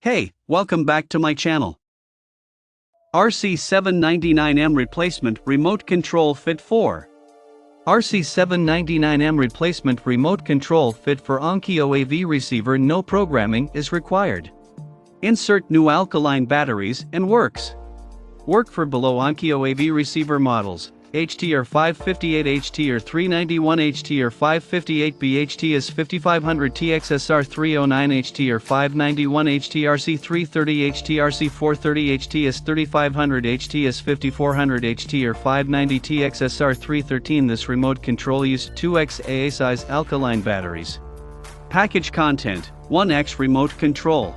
Hey, welcome back to my channel. RC799M Replacement Remote Control Fit for RC799M Replacement Remote Control Fit for Onkyo AV Receiver. No programming is required. Insert new alkaline batteries and works. Work for below Onkyo AV Receiver models: HTR 558, HTR 391, HTR 558B, HTS 5500, TXSR 309, HTR 591, HTRC 330, HTRC 430, HTS 3500, HTS 5400, HTR 590, TXSR 313. This remote control uses 2x AA size alkaline batteries. Package content: 1x remote control.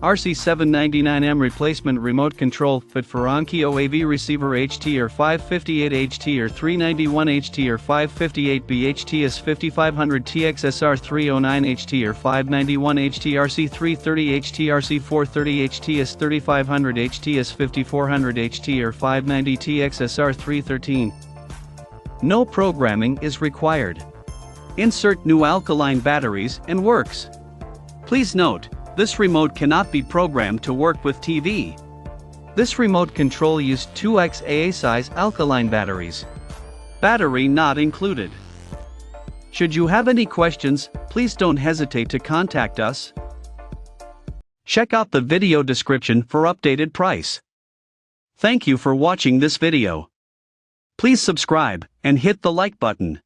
RC799M Replacement Remote Control Fit for Onkyo AV Receiver, HTR 558, HTR 391, HTR 558B, HTS 5500, TXSR 309, HTR 591, HTRC 330, HTRC 430, HTS 3500, HTS 5400, HTR 590, TXSR 313. No programming is required. Insert new alkaline batteries and works. Please note, this remote cannot be programmed to work with TV. This remote control uses 2x AA size alkaline batteries. Battery not included. Should you have any questions, please don't hesitate to contact us. Check out the video description for updated price. Thank you for watching this video. Please subscribe and hit the like button.